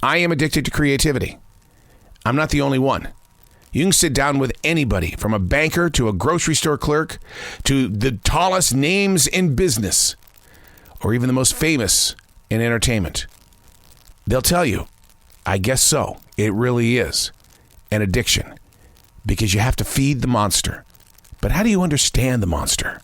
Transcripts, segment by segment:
I am addicted to creativity. I'm not the only one. You can sit down with anybody, from a banker to a grocery store clerk to the tallest names in business, or even the most famous in entertainment. They'll tell you, I guess so. It really is an addiction because you have to feed the monster. But how do you understand the monster?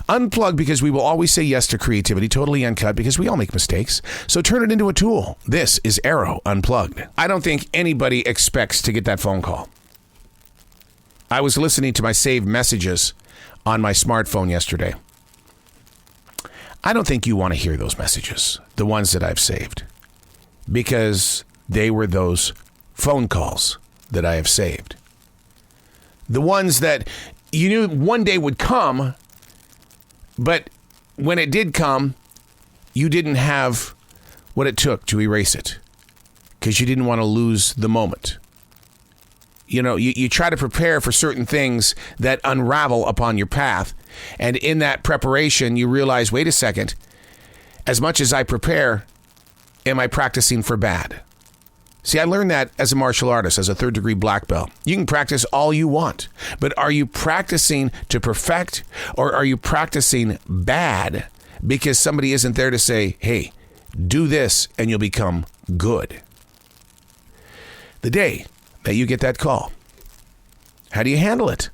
Unplugged, because we will always say yes to creativity, totally uncut because we all make mistakes. So turn it into a tool. This is Arroe Unplugged. I don't think anybody expects to get that phone call. I was listening to my saved messages on my smartphone yesterday. I don't think you want to hear those messages, the ones that I've saved, because they were those phone calls that I have saved. The ones that you knew one day would come, but when it did come, you didn't have what it took to erase it because you didn't want to lose the moment. You know, you try to prepare for certain things that unravel upon your path. And in that preparation, you realize, wait a second, as much as I prepare, am I practicing for bad? See, I learned that as a martial artist, as a third-degree black belt. You can practice all you want, but are you practicing to perfect, or are you practicing bad because somebody isn't there to say, hey, do this and you'll become good? The day that you get that call, how do you handle it?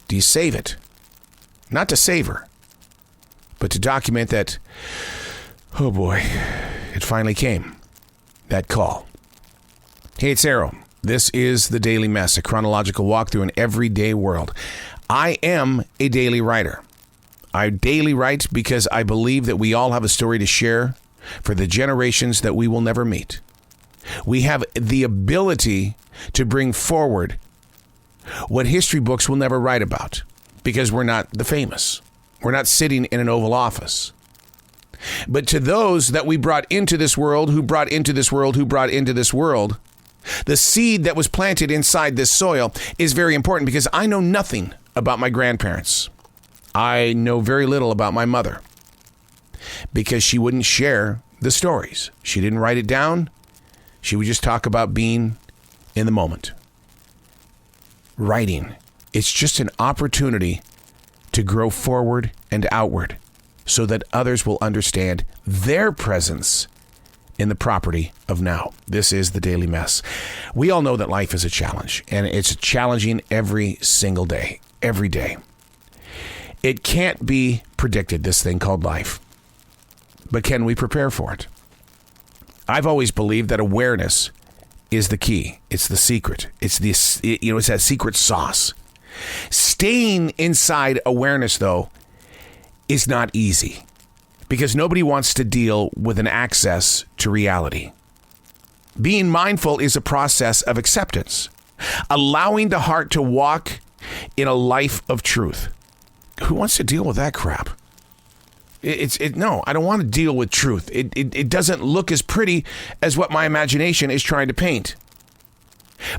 Do you save it? Not to savor, but to document that, oh boy, it finally came, that call. Hey, it's Arroe. This is the Daily Mess, a chronological walk through an everyday world. I am a daily writer. I daily write because I believe that we all have a story to share for the generations that we will never meet. We have the ability to bring forward what history books will never write about because we're not the famous. We're not sitting in an Oval Office. But to those that we brought into this world, who brought into this world, who brought into this world, the seed that was planted inside this soil is very important because I know nothing about my grandparents. I know very little about my mother because she wouldn't share the stories. She didn't write it down. She would just talk about being in the moment. Writing, it's just an opportunity to grow forward and outward so that others will understand their presence in the property of now. This is the Daily Mess. We all know that life is a challenge, and it's challenging every single day, every day. It can't be predicted, this thing called life. But can we prepare for it? I've always believed that awareness is the key. It's the secret. It's that secret sauce. Staying inside awareness, though, is not easy because nobody wants to deal with an access to reality. Being mindful is a process of acceptance, allowing the heart to walk in a life of truth. Who wants to deal with that crap? No, I don't want to deal with truth. It doesn't look as pretty as what my imagination is trying to paint.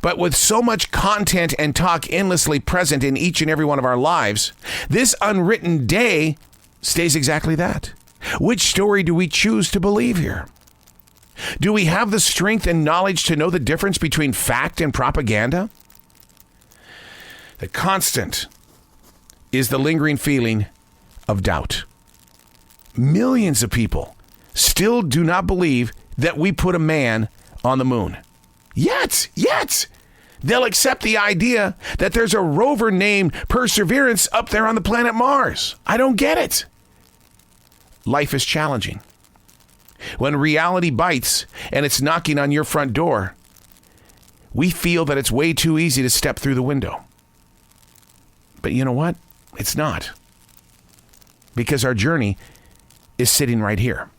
But with so much content and talk endlessly present in each and every one of our lives, this unwritten day stays exactly that. Which story do we choose to believe here? Do we have the strength and knowledge to know the difference between fact and propaganda? The constant is the lingering feeling of doubt. Millions of people still do not believe that we put a man on the moon. Yet, they'll accept the idea that there's a rover named Perseverance up there on the planet Mars. I don't get it. Life is challenging. When reality bites and it's knocking on your front door, we feel that it's way too easy to step through the window. But you know what? It's not. Because our journey is sitting right here.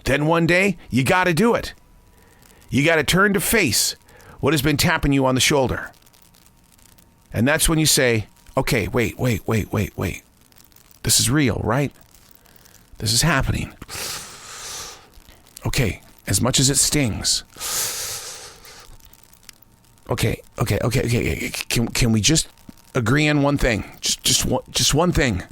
Then one day, you got to do it. You got to turn to face what has been tapping you on the shoulder. And that's when you say, okay, wait. This is real, right? This is happening. Okay, as much as it stings. Okay. Can we just agree on one thing? Just one thing.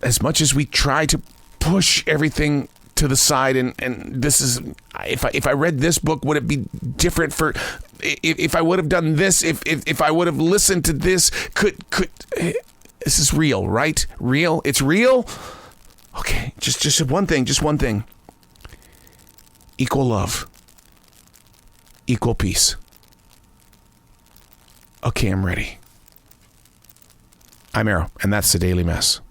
As much as we try to push everything to the side and this is, if I read this book, would it be different for, if I would have done this, if I would have listened to this, could, this is real, right? Real? It's real? Okay, just one thing. Equal love. Equal peace. Okay, I'm ready. I'm Arroe, and that's the Daily Mess.